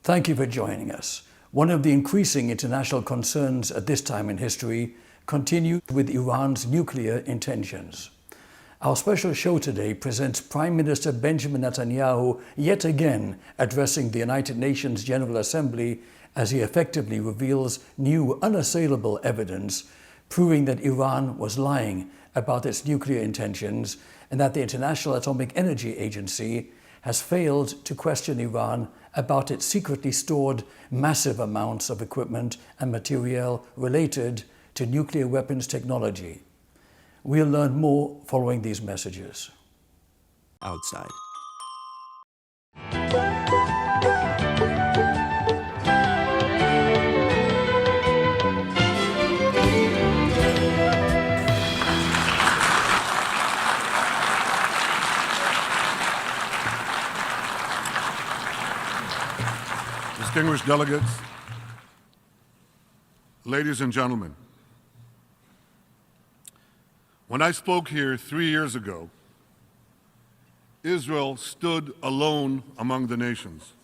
Thank you for joining us. One of the increasing international concerns at this time in history continues with Iran's nuclear intentions. Our special show today presents Prime Minister Benjamin Netanyahu yet again addressing the United Nations General Assembly as he effectively reveals new unassailable evidence proving that Iran was lying about its nuclear intentions and that the International Atomic Energy Agency has failed to question Iran about its secretly stored massive amounts of equipment and material related to nuclear weapons technology. We'll learn more following these messages. Outside. Distinguished delegates, ladies and gentlemen, when I spoke here 3 years ago, Israel stood alone among the nations.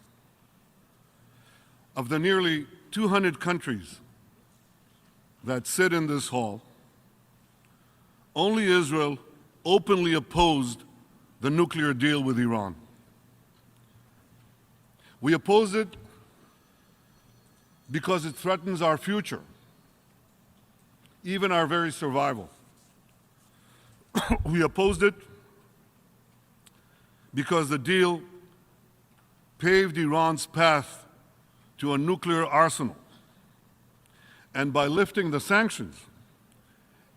Of the nearly 200 countries that sit in this hall, only Israel openly opposed the nuclear deal with Iran. We oppose it because it threatens our future, even our very survival. We opposed it because the deal paved Iran's path to a nuclear arsenal. And by lifting the sanctions,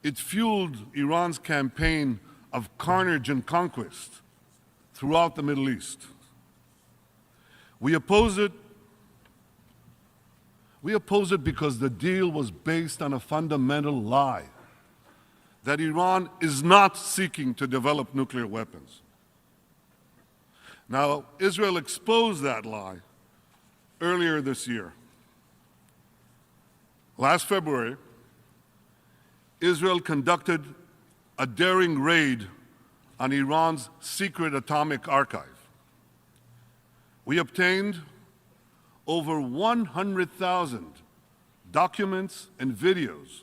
it fueled Iran's campaign of carnage and conquest throughout the Middle East. We oppose it because the deal was based on a fundamental lie that Iran is not seeking to develop nuclear weapons. Now, Israel exposed that lie earlier this year. Last February, Israel conducted a daring raid on Iran's secret atomic archive. We obtained over 100,000 documents and videos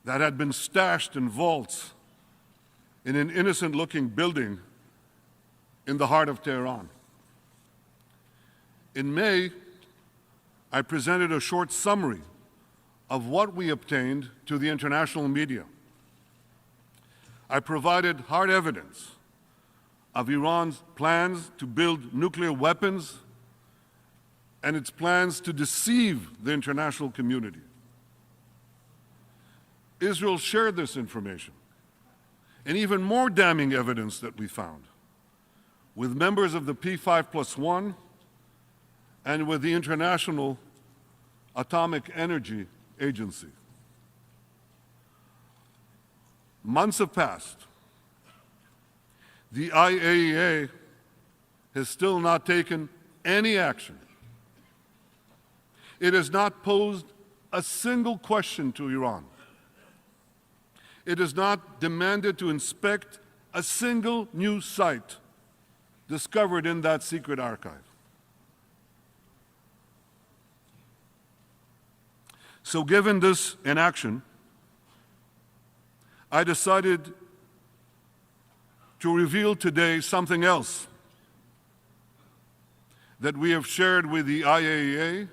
that had been stashed in vaults in an innocent-looking building in the heart of Tehran. In May, I presented a short summary of what we obtained to the international media. I provided hard evidence of Iran's plans to build nuclear weapons and its plans to deceive the international community. Israel shared this information and even more damning evidence that we found with members of the P5+1 and with the International Atomic Energy Agency. Months have passed. The IAEA has still not taken any action. It has not posed a single question to Iran. It has not demanded to inspect a single new site discovered in that secret archive. So given this inaction, I decided to reveal today something else that we have shared with the IAEA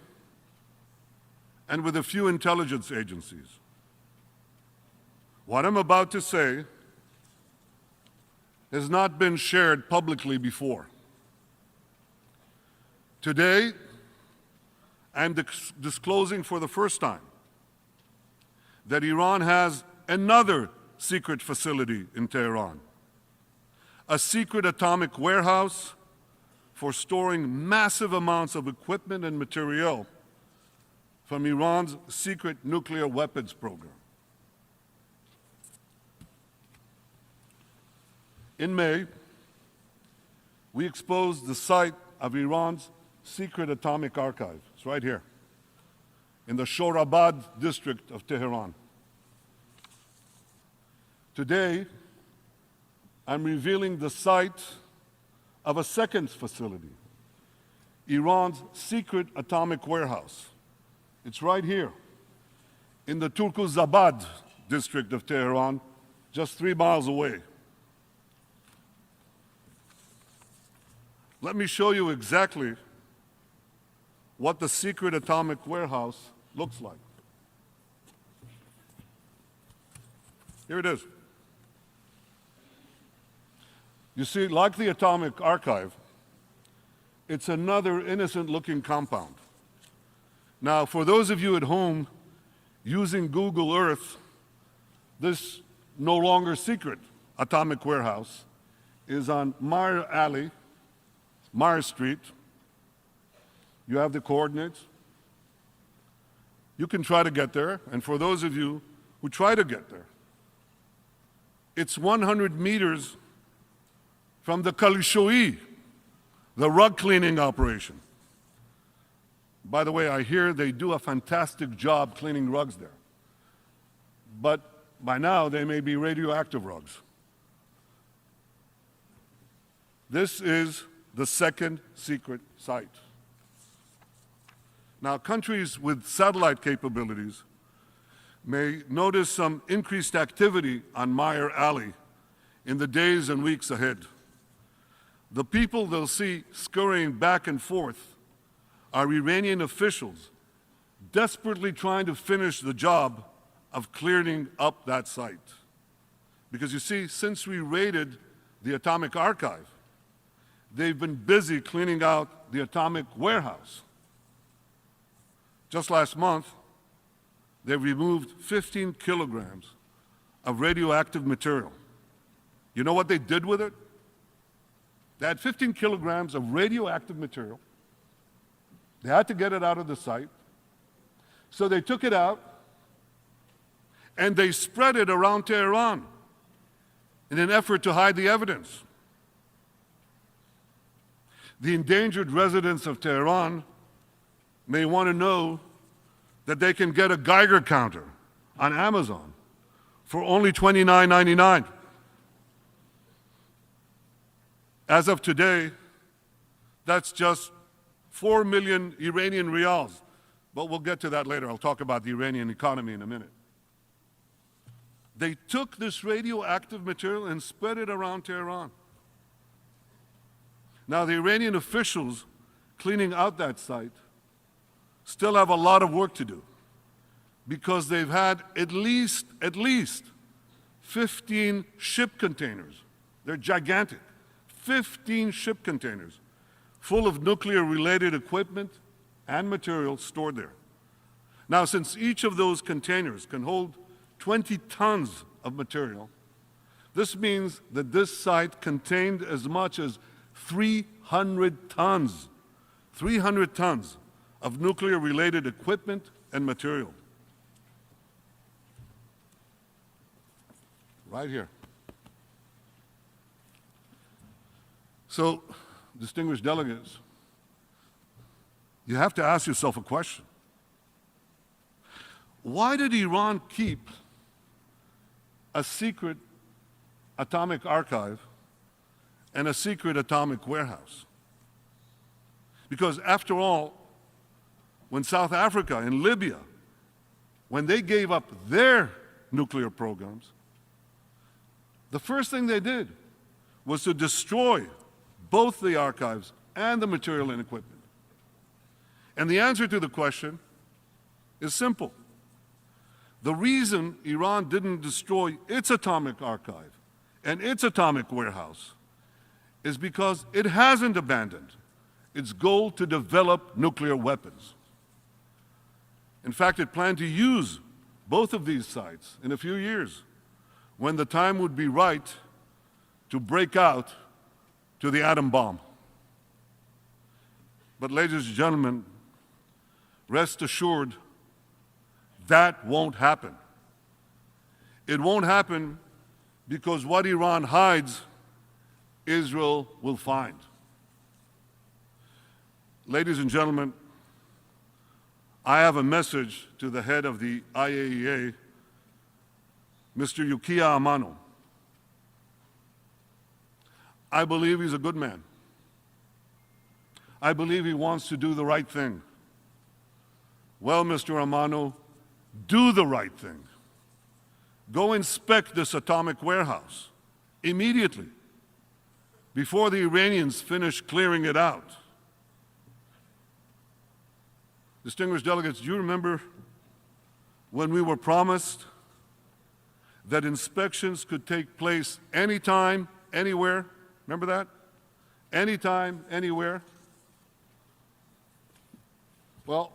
and with a few intelligence agencies. What I'm about to say has not been shared publicly before. Today, I'm disclosing for the first time that Iran has another secret facility in Tehran, a secret atomic warehouse for storing massive amounts of equipment and material from Iran's secret nuclear weapons program. In May, we exposed the site of Iran's secret atomic archive. It's right here, in the Shorabad district of Tehran. Today, I'm revealing the site of a second facility Iran's secret atomic warehouse. It's right here in the Turkuzabad district of Tehran, just 3 miles away. Let me show you exactly what the secret atomic warehouse looks like. Here it is. You see, like the atomic archive, it's another innocent-looking compound. Now, for those of you at home using Google Earth, this no longer secret atomic warehouse is on Meir Alley, Meir Street. You have the coordinates. You can try to get there, and for those of you who try to get there, it's 100 meters from the Kalishoi, the rug cleaning operation. By the way, I hear they do a fantastic job cleaning rugs there. But by now, they may be radioactive rugs. This is the second secret site. Now, countries with satellite capabilities may notice some increased activity on Meir Alley in the days and weeks ahead. The people they'll see scurrying back and forth are Iranian officials desperately trying to finish the job of clearing up that site. Because you see, since we raided the atomic archive, they've been busy cleaning out the atomic warehouse. Just last month, they removed 15 kilograms of radioactive material. You know what they did with it? They had 15 kilograms of radioactive material. They had to get it out of the site. So they took it out and they spread it around Tehran in an effort to hide the evidence. The endangered residents of Tehran may want to know that they can get a Geiger counter on Amazon for only $29.99. As of today, that's just 4 million Iranian rials. But we'll get to that later. I'll talk about the Iranian economy in a minute. They took this radioactive material and spread it around Tehran. Now, the Iranian officials cleaning out that site still have a lot of work to do because they've had at least 15 ship containers. They're gigantic. 15 ship containers full of nuclear-related equipment and material stored there. Now, since each of those containers can hold 20 tons of material, this means that this site contained as much as 300 tons of nuclear-related equipment and material. Right here. So, distinguished delegates, you have to ask yourself a question. Why did Iran keep a secret atomic archive and a secret atomic warehouse? Because after all, when South Africa and Libya, when they gave up their nuclear programs, the first thing they did was to destroy both the archives and the material and equipment. And the answer to the question is simple. The reason Iran didn't destroy its atomic archive and its atomic warehouse is because it hasn't abandoned its goal to develop nuclear weapons. In fact, it planned to use both of these sites in a few years when the time would be right to break out to the atom bomb. But ladies and gentlemen, rest assured, that won't happen. It won't happen because what Iran hides, Israel will find. Ladies and gentlemen, I have a message to the head of the IAEA, Mr. Yukiya Amano. I believe he's a good man. I believe he wants to do the right thing. Well, Mr. Amano, do the right thing. Go inspect this atomic warehouse immediately, before the Iranians finish clearing it out. Distinguished delegates, do you remember when we were promised that inspections could take place anytime, anywhere? Remember that? Anytime, anywhere? Well,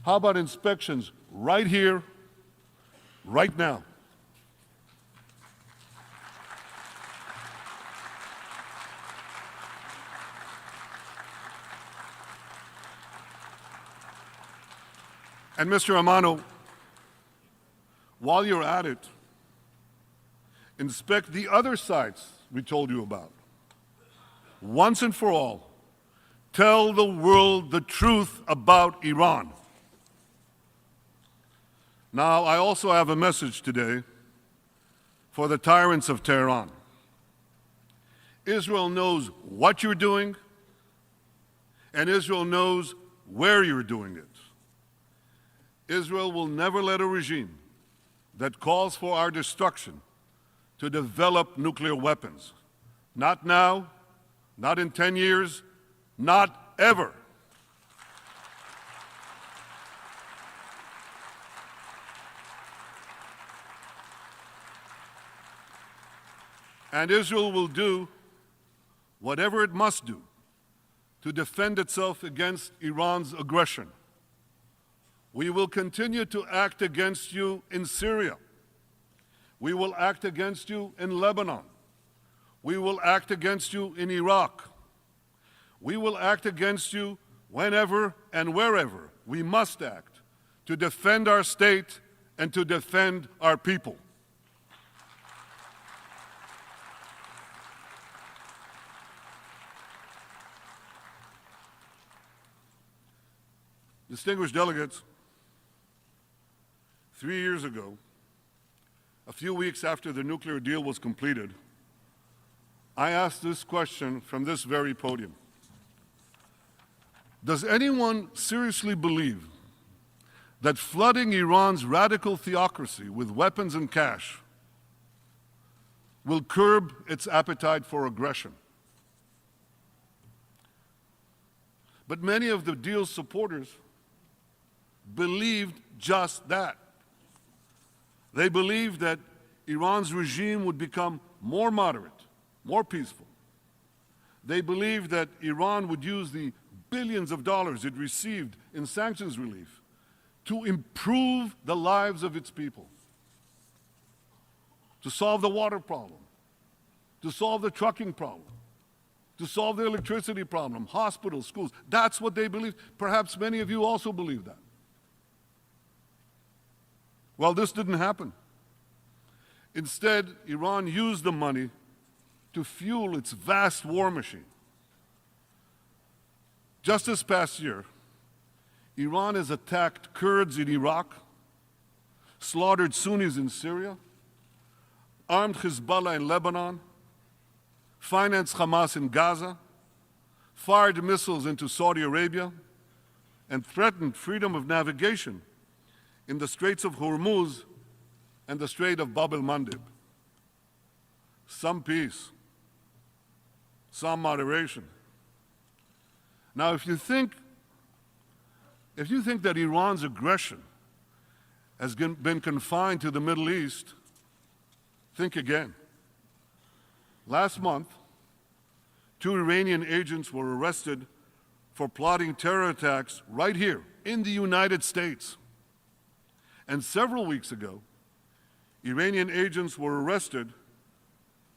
how about inspections right here, right now? And Mr. Amano, while you're at it, inspect the other sites we told you about. Once and for all, tell the world the truth about Iran. Now, I also have a message today for the tyrants of Tehran. Israel knows what you're doing, and Israel knows where you're doing it. Israel will never let a regime that calls for our destruction to develop nuclear weapons. Not now, not in 10 years, not ever. And Israel will do whatever it must do to defend itself against Iran's aggression. We will continue to act against you in Syria. We will act against you in Lebanon. We will act against you in Iraq. We will act against you whenever and wherever we must act to defend our state and to defend our people. Distinguished delegates, 3 years ago, a few weeks after the nuclear deal was completed, I asked this question from this very podium. Does anyone seriously believe that flooding Iran's radical theocracy with weapons and cash will curb its appetite for aggression? But many of the deal's supporters believed just that. They believed that Iran's regime would become more moderate, more peaceful. They believed that Iran would use the billions of dollars it received in sanctions relief to improve the lives of its people, to solve the water problem, to solve the trucking problem, to solve the electricity problem, hospitals, schools. That's what they believed. Perhaps many of you also believe that. Well, this didn't happen. Instead, Iran used the money to fuel its vast war machine. Just this past year, Iran has attacked Kurds in Iraq, slaughtered Sunnis in Syria, armed Hezbollah in Lebanon, financed Hamas in Gaza, fired missiles into Saudi Arabia, and threatened freedom of navigation in the Straits of Hormuz and the Strait of Bab el-Mandeb. Some peace, some moderation. Now, if you think that Iran's aggression has been confined to the Middle East, think again. Last month, 2 Iranian agents were arrested for plotting terror attacks right here in the United States. And several weeks ago, Iranian agents were arrested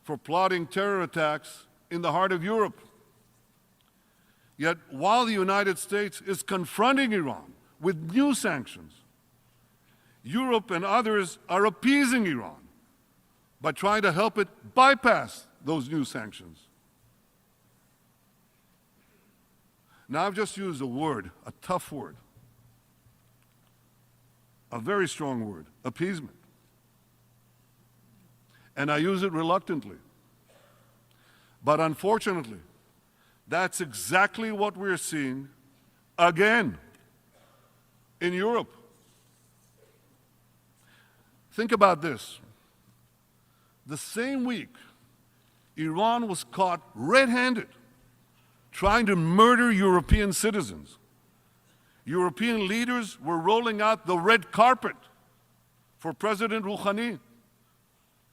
for plotting terror attacks in the heart of Europe. Yet, while the United States is confronting Iran with new sanctions, Europe and others are appeasing Iran by trying to help it bypass those new sanctions. Now, I've just used a word, a tough word, a very strong word, appeasement. And I use it reluctantly. But unfortunately, That's exactly what we're seeing again in Europe. Think about this. The same week, Iran was caught red-handed trying to murder European citizens. European leaders were rolling out the red carpet for President Rouhani,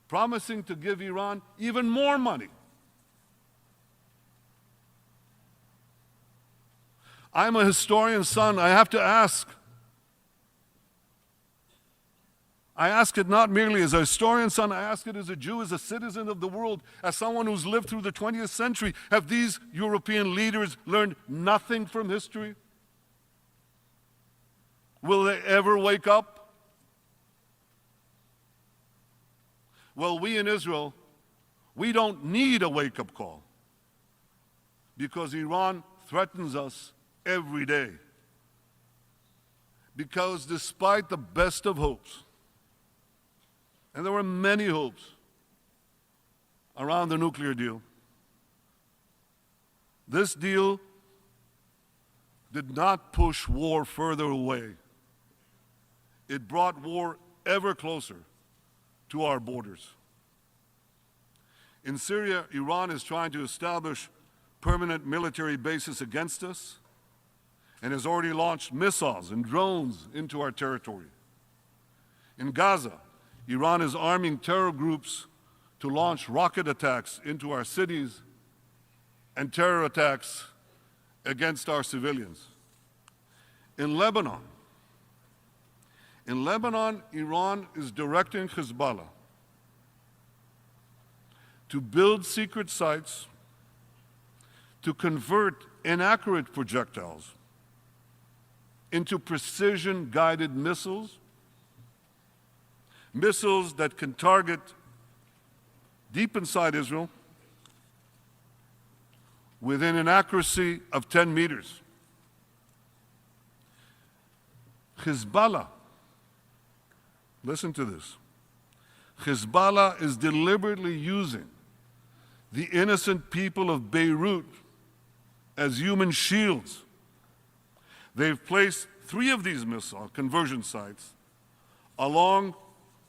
promising to give Iran even more money. I'm a historian's son. I have to ask. I ask it not merely as a historian's son, I ask it as a Jew, as a citizen of the world, as someone who's lived through the 20th century. Have these European leaders learned nothing from history? Will they ever wake up? Well, we in Israel, we don't need a wake-up call because Iran threatens us every day. Because despite the best of hopes, and there were many hopes around the nuclear deal, this deal did not push war further away. It brought war ever closer to our borders. In Syria, Iran is trying to establish permanent military bases against us and has already launched missiles and drones into our territory. In Gaza, Iran is arming terror groups to launch rocket attacks into our cities and terror attacks against our civilians. In Lebanon, Iran is directing Hezbollah to build secret sites to convert inaccurate projectiles into precision-guided missiles, missiles that can target deep inside Israel within an accuracy of 10 meters. Hezbollah, listen to this, Hezbollah is deliberately using the innocent people of Beirut as human shields. They've placed 3 of these missile conversion sites along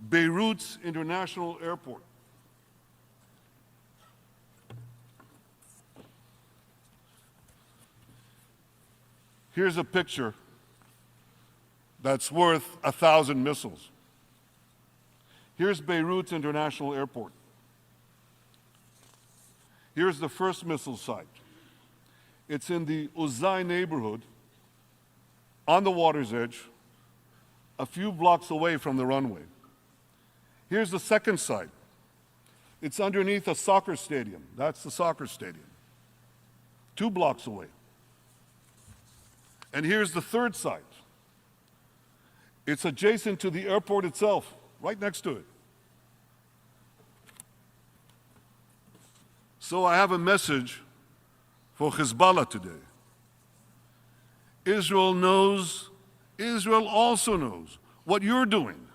Beirut's international airport. Here's a picture that's worth 1,000 missiles. Here's Beirut's international airport. Here's the first missile site. It's in the Uzai neighborhood, on the water's edge, a few blocks away from the runway. Here's the second site. It's underneath a soccer stadium. That's the soccer stadium, 2 blocks away. And here's the third site. It's adjacent to the airport itself, right next to it. So I have a message for Hezbollah today. Israel also knows what you're doing.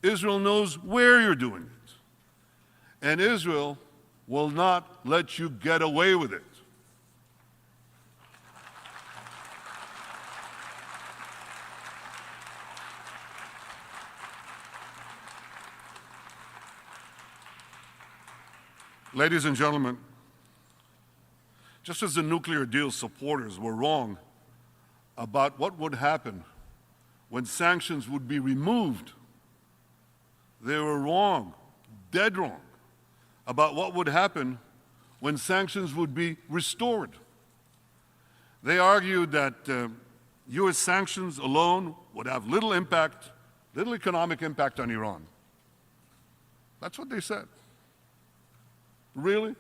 Israel knows where you're doing it. And Israel will not let you get away with it. Ladies and gentlemen, just as the nuclear deal supporters were wrong about what would happen when sanctions would be removed, they were wrong, dead wrong, about what would happen when sanctions would be restored. They argued that U.S. sanctions alone would have little economic impact on Iran. That's what they said. Really?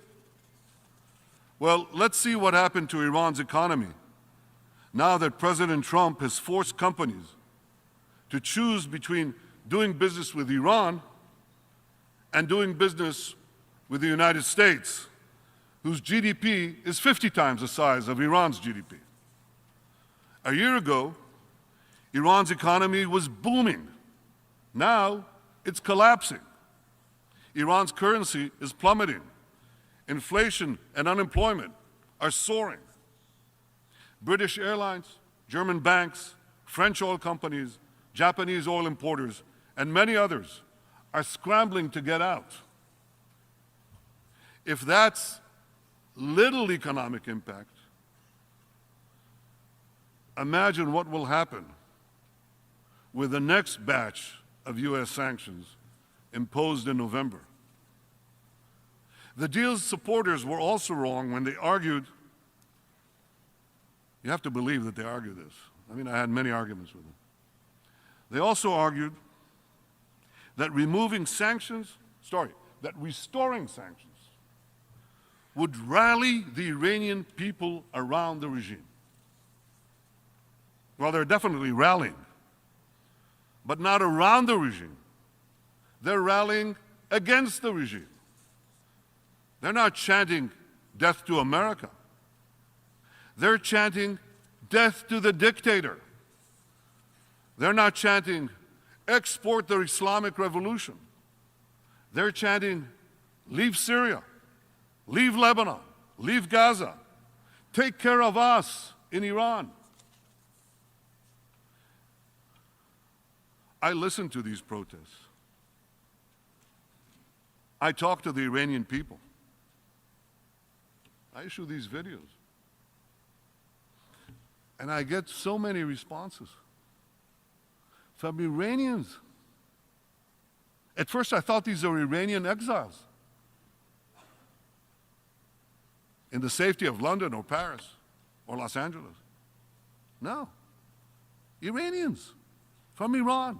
Well, let's see what happened to Iran's economy now that President Trump has forced companies to choose between doing business with Iran and doing business with the United States, whose GDP is 50 times the size of Iran's GDP. A year ago, Iran's economy was booming. Now, it's collapsing. Iran's currency is plummeting. Inflation and unemployment are soaring. British airlines, German banks, French oil companies, Japanese oil importers, and many others are scrambling to get out. If that's little economic impact, imagine what will happen with the next batch of US sanctions imposed in November. The deal's supporters were also wrong when they argued, you have to believe that they argued this. I mean, I had many arguments with them. They also argued that restoring sanctions would rally the Iranian people around the regime. Well, they're definitely rallying, but not around the regime. They're rallying against the regime. They're not chanting death to America. They're chanting death to the dictator. They're not chanting export the Islamic Revolution. They're chanting leave Syria, leave Lebanon, leave Gaza, take care of us in Iran. I listened to these protests. I talked to the Iranian people. I issue these videos. And I get so many responses from Iranians. At first I thought these are Iranian exiles in the safety of London or Paris or Los Angeles. No, Iranians from Iran,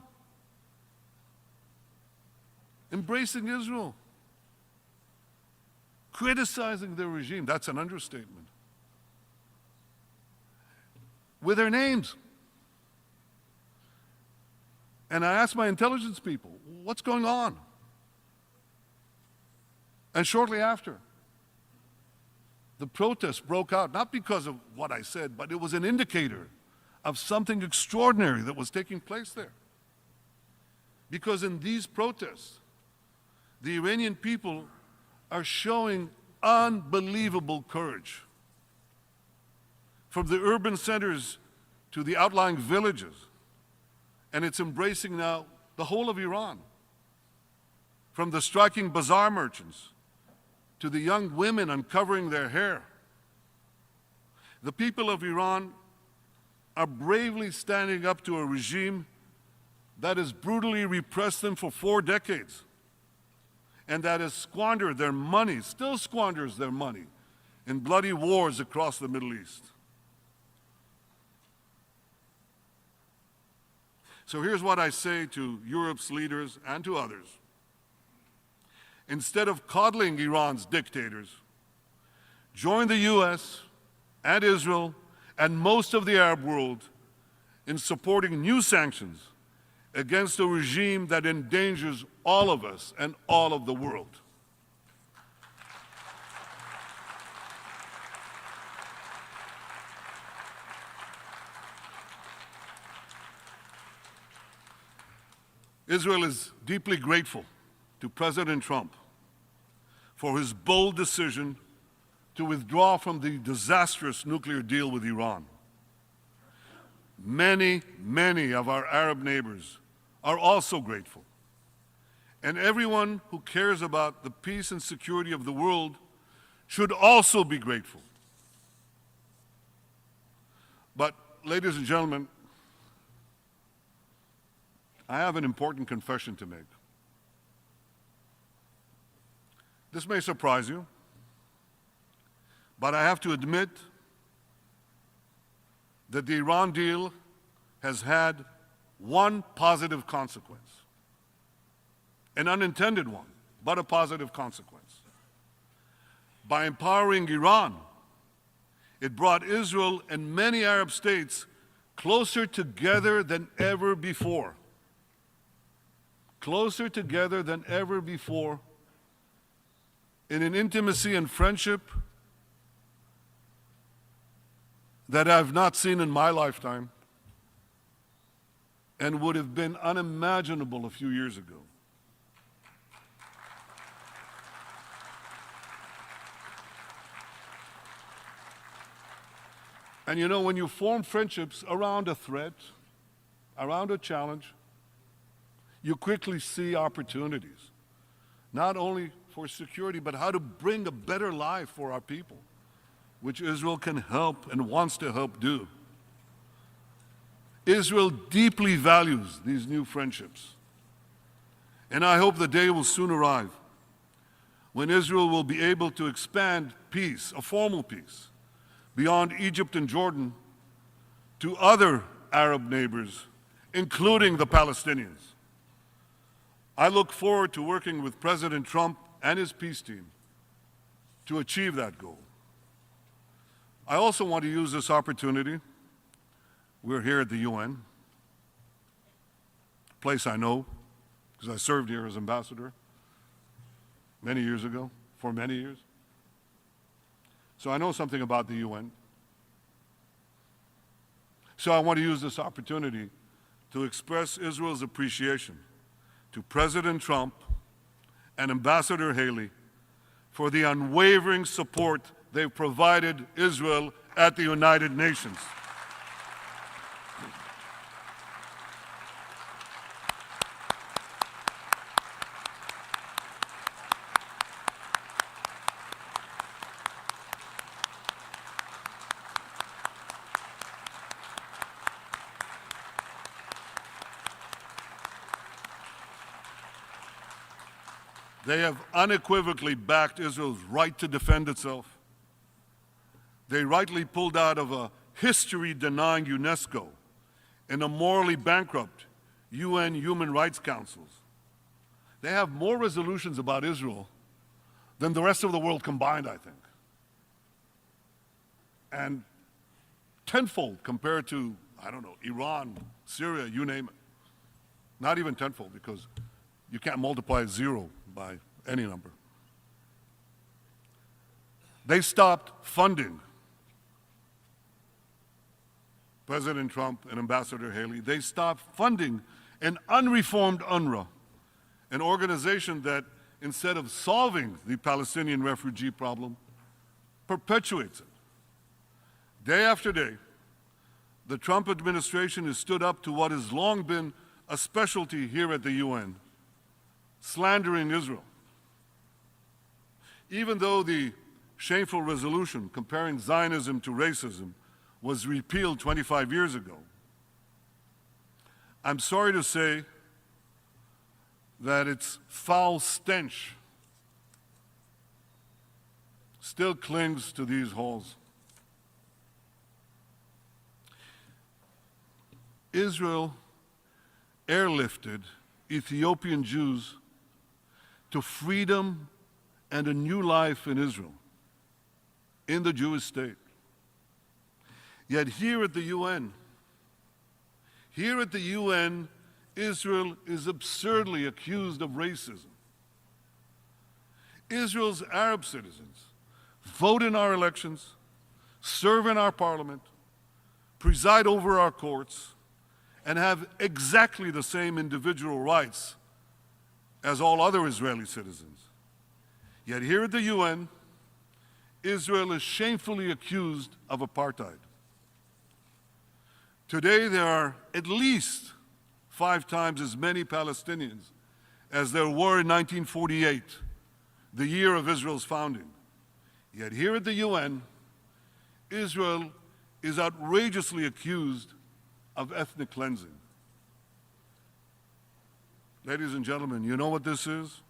embracing Israel, criticizing the regime. That's an understatement. With their names. And I asked my intelligence people, what's going on? And shortly after, the protests broke out, not because of what I said, but it was an indicator of something extraordinary that was taking place there. Because in these protests, the Iranian people are showing unbelievable courage. From the urban centers to the outlying villages, and it's embracing now the whole of Iran. From the striking bazaar merchants to the young women uncovering their hair. The people of Iran are bravely standing up to a regime that has brutally repressed them for 4 decades and that has squandered their money, still squanders their money, in bloody wars across the Middle East. So here's what I say to Europe's leaders and to others. Instead of coddling Iran's dictators, join the US and Israel and most of the Arab world in supporting new sanctions against a regime that endangers all of us and all of the world. Israel is deeply grateful to President Trump for his bold decision to withdraw from the disastrous nuclear deal with Iran. Many, many of our Arab neighbors are also grateful. And everyone who cares about the peace and security of the world should also be grateful. But, ladies and gentlemen, I have an important confession to make. This may surprise you, but I have to admit that the Iran deal has had one positive consequence, an unintended one, but a positive consequence. By empowering Iran, it brought Israel and many Arab states closer together than ever before. Closer together than ever before in an intimacy and friendship that I've not seen in my lifetime and would have been unimaginable a few years ago. And you know, when you form friendships around a threat, around a challenge, you quickly see opportunities, not only for security, but how to bring a better life for our people, which Israel can help and wants to help do. Israel deeply values these new friendships. And I hope the day will soon arrive when Israel will be able to expand peace, a formal peace, beyond Egypt and Jordan to other Arab neighbors, including the Palestinians. I look forward to working with President Trump and his peace team to achieve that goal. I also want to use this opportunity. We're here at the UN, a place I know because I served here as ambassador many years ago, for many years. So I know something about the UN. So I want to use this opportunity to express Israel's appreciation to President Trump and Ambassador Haley for the unwavering support they've provided Israel at the United Nations. They have unequivocally backed Israel's right to defend itself. They rightly pulled out of a history-denying UNESCO and a morally bankrupt UN Human Rights Councils. They have more resolutions about Israel than the rest of the world combined, I think. And tenfold compared to, I don't know, Iran, Syria, you name it. Not even tenfold, because you can't multiply zero by any number. They stopped funding President Trump and Ambassador Haley. They stopped funding an unreformed UNRWA, an organization that, instead of solving the Palestinian refugee problem, perpetuates it. Day after day, the Trump administration has stood up to what has long been a specialty here at the UN, slandering Israel. Even though the shameful resolution comparing Zionism to racism was repealed 25 years ago, I'm sorry to say that its foul stench still clings to these halls. Israel airlifted Ethiopian Jews to freedom and a new life in Israel, in the Jewish state. Yet here at the UN, Israel is absurdly accused of racism. Israel's Arab citizens vote in our elections, serve in our parliament, preside over our courts, and have exactly the same individual rights as all other Israeli citizens. Yet here at the UN, Israel is shamefully accused of apartheid. Today, there are at least 5 times as many Palestinians as there were in 1948, the year of Israel's founding. Yet here at the UN, Israel is outrageously accused of ethnic cleansing. Ladies and gentlemen, you know what this is?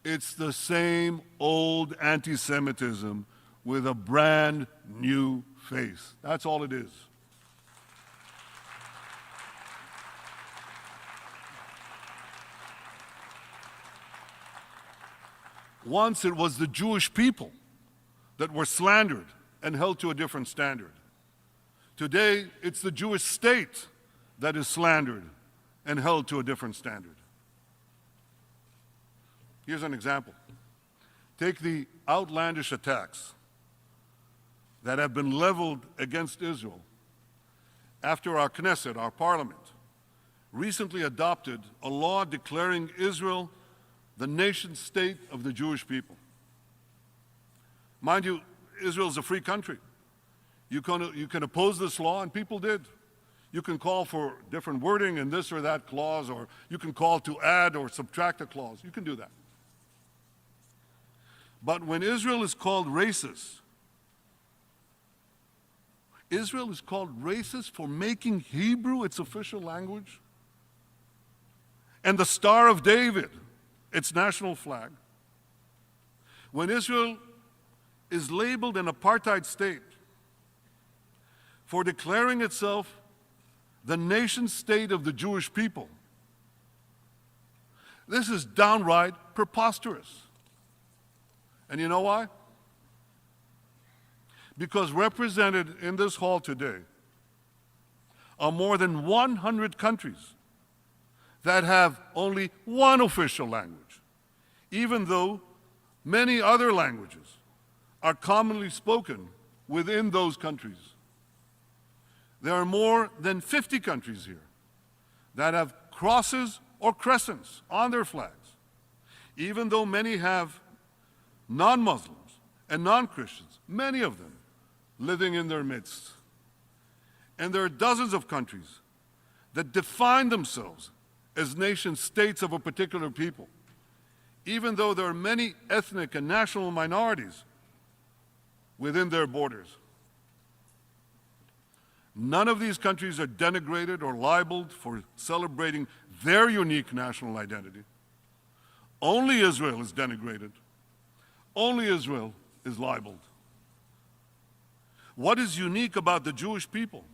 It's the same old anti-Semitism with a brand new face. That's all it is. Once it was the Jewish people that were slandered and held to a different standard. Today, it's the Jewish state that is slandered and held to a different standard. Here's an example. Take the outlandish attacks that have been leveled against Israel after our Knesset, our parliament, recently adopted a law declaring Israel the nation state of the Jewish people. Mind you, Israel is a free country. You can oppose this law, and people did. You can call for different wording in this or that clause, or you can call to add or subtract a clause. You can do that. But when Israel is called racist, Israel is called racist for making Hebrew its official language, and the Star of David its national flag. When Israel is labeled an apartheid state for declaring itself the nation state of the Jewish people, this is downright preposterous. And you know why? Because represented in this hall today are more than 100 countries that have only one official language, even though many other languages are commonly spoken within those countries. There are more than 50 countries here that have crosses or crescents on their flags, even though many have non-Muslims and non-Christians, many of them living in their midst. And there are dozens of countries that define themselves as nation states of a particular people, even though there are many ethnic and national minorities within their borders. None of these countries are denigrated or libeled for celebrating their unique national identity. Only Israel is denigrated. Only Israel is libeled. What is unique about the Jewish people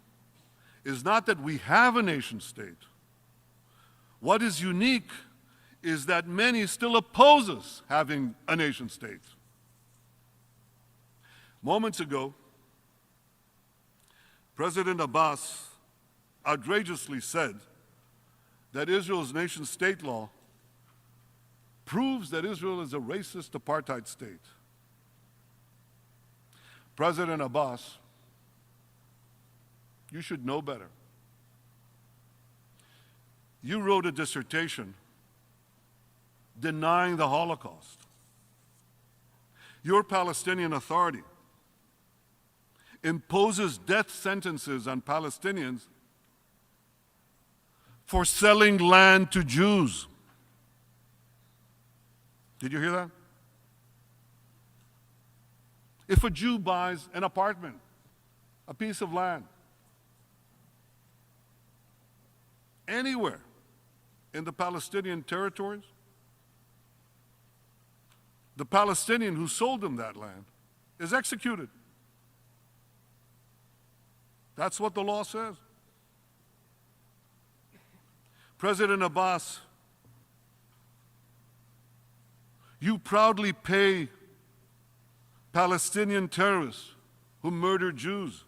is not that we have a nation state. What is unique is that many still oppose us having a nation state. Moments ago, President Abbas outrageously said that Israel's nation state law proves that Israel is a racist apartheid state. President Abbas, you should know better. You wrote a dissertation denying the Holocaust. Your Palestinian Authority imposes death sentences on Palestinians for selling land to Jews. Did you hear that? If a Jew buys an apartment, a piece of land, anywhere in the Palestinian territories, the Palestinian who sold him that land is executed. That's what the law says. President Abbas, you proudly pay Palestinian terrorists who murder Jews.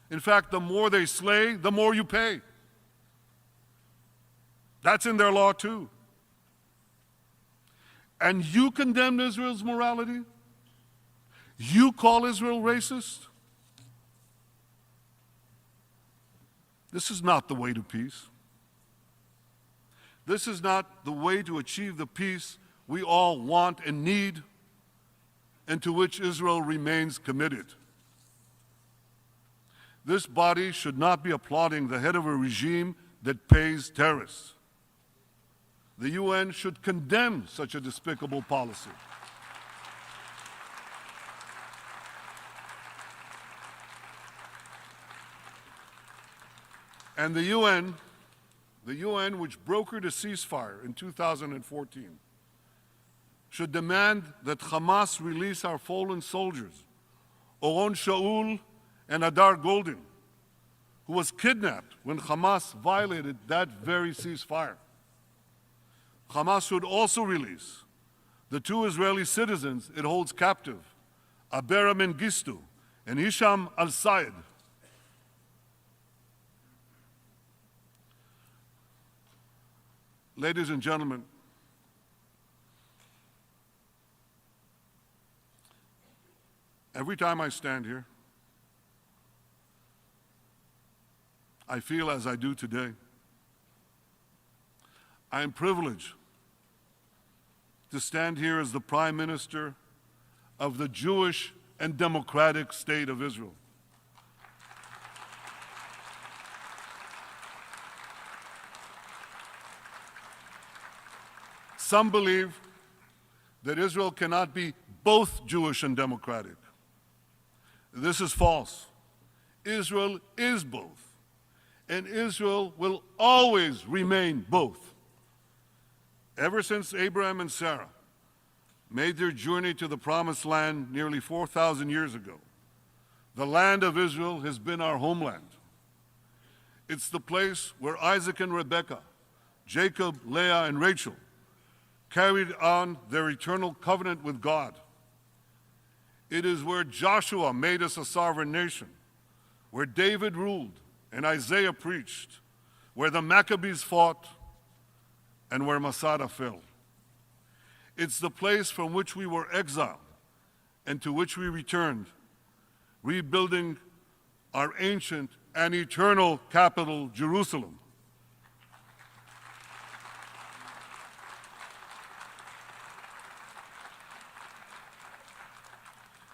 In fact, the more they slay, the more you pay. That's in their law too. And you condemn Israel's morality? You call Israel racist? This is not the way to peace. This is not the way to achieve the peace we all want and need, and to which Israel remains committed. This body should not be applauding the head of a regime that pays terrorists. The UN should condemn such a despicable policy. And the UN, which brokered a ceasefire in 2014, should demand that Hamas release our fallen soldiers, Oron Shaul and Adar Goldin, who was kidnapped when Hamas violated that very ceasefire. Hamas should also release the two Israeli citizens it holds captive, Abera Mengistu and Hisham al-Sayed. Ladies and gentlemen, every time I stand here, I feel as I do today. I am privileged to stand here as the Prime Minister of the Jewish and democratic state of Israel. Some believe that Israel cannot be both Jewish and democratic. This is false. Israel is both, and Israel will always remain both. Ever since Abraham and Sarah made their journey to the Promised Land nearly 4,000 years ago, the land of Israel has been our homeland. It's the place where Isaac and Rebekah, Jacob, Leah, and Rachel carried on their eternal covenant with God. It is where Joshua made us a sovereign nation, where David ruled and Isaiah preached, where the Maccabees fought, and where Masada fell. It's the place from which we were exiled and to which we returned, rebuilding our ancient and eternal capital, Jerusalem.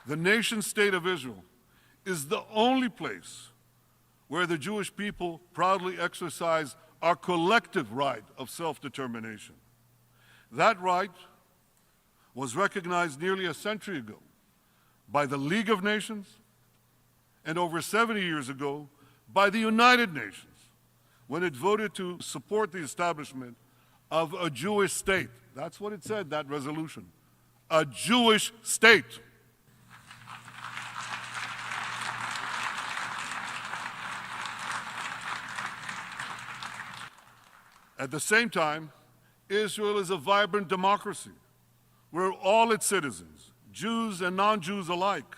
The nation-state of Israel is the only place where the Jewish people proudly exercise our collective right of self-determination. That right was recognized nearly a century ago by the League of Nations and over 70 years ago by the United Nations when it voted to support the establishment of a Jewish state. That's what it said, that resolution. A Jewish state. At the same time, Israel is a vibrant democracy where all its citizens, Jews and non-Jews alike,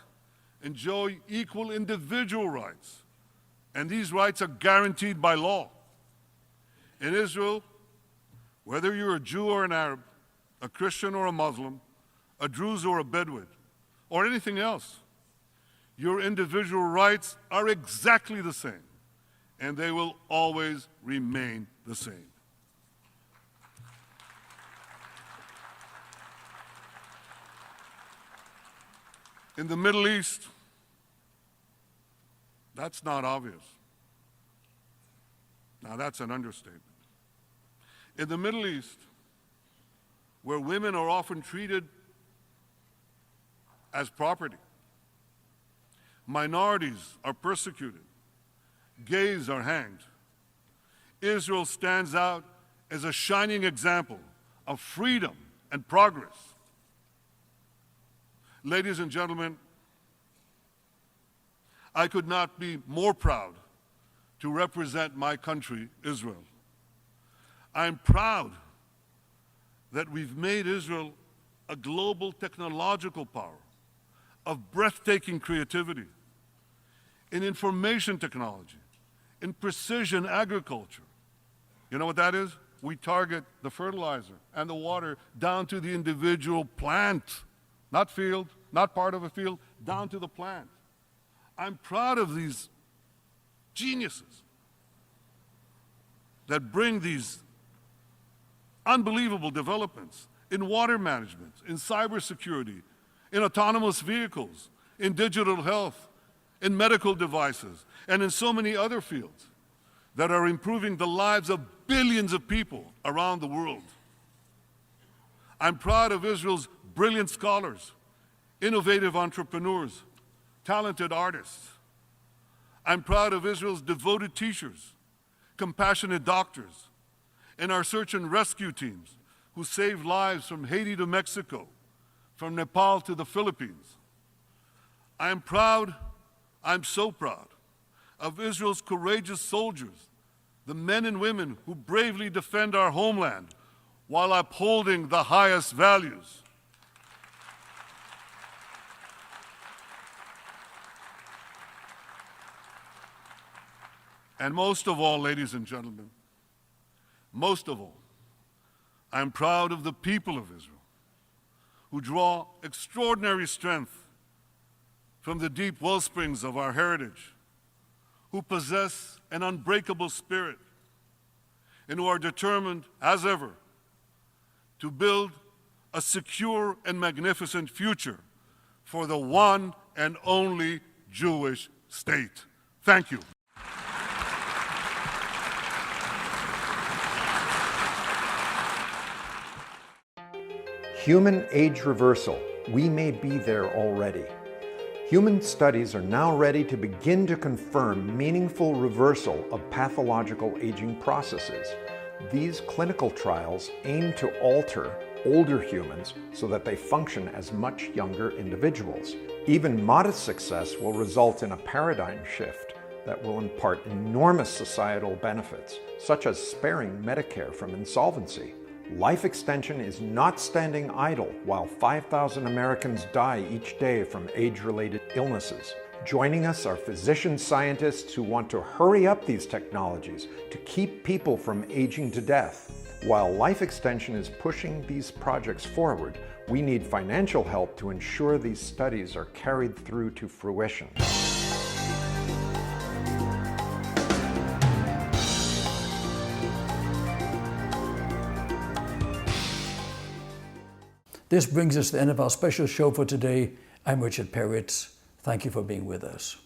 enjoy equal individual rights, and these rights are guaranteed by law. In Israel, whether you're a Jew or an Arab, a Christian or a Muslim, a Druze or a Bedouin, or anything else, your individual rights are exactly the same, and they will always remain the same. In the Middle East, that's not obvious. Now that's an understatement. In the Middle East, where women are often treated as property, minorities are persecuted, gays are hanged, Israel stands out as a shining example of freedom and progress. Ladies and gentlemen, I could not be more proud to represent my country, Israel. I'm proud that we've made Israel a global technological power of breathtaking creativity in information technology, in precision agriculture. You know what that is? We target the fertilizer and the water down to the individual plant. Not field, not part of a field, down to the plant. I'm proud of these geniuses that bring these unbelievable developments in water management, in cybersecurity, in autonomous vehicles, in digital health, in medical devices, and in so many other fields that are improving the lives of billions of people around the world. I'm proud of Israel's brilliant scholars, innovative entrepreneurs, talented artists. I'm proud of Israel's devoted teachers, compassionate doctors, and our search and rescue teams who saved lives from Haiti to Mexico, from Nepal to the Philippines. I'm so proud of Israel's courageous soldiers, the men and women who bravely defend our homeland while upholding the highest values. And most of all, ladies and gentlemen, most of all, I'm proud of the people of Israel who draw extraordinary strength from the deep wellsprings of our heritage, who possess an unbreakable spirit, and who are determined, as ever, to build a secure and magnificent future for the one and only Jewish state. Thank you. Human age reversal. We may be there already. Human studies are now ready to begin to confirm meaningful reversal of pathological aging processes. These clinical trials aim to alter older humans so that they function as much younger individuals. Even modest success will result in a paradigm shift that will impart enormous societal benefits, such as sparing Medicare from insolvency. Life extension is not standing idle while 5,000 Americans die each day from age-related illnesses. Joining us are physician scientists who want to hurry up these technologies to keep people from aging to death. While life extension is pushing these projects forward, we need financial help to ensure these studies are carried through to fruition. This brings us to the end of our special show for today. I'm Richard Peretz. Thank you for being with us.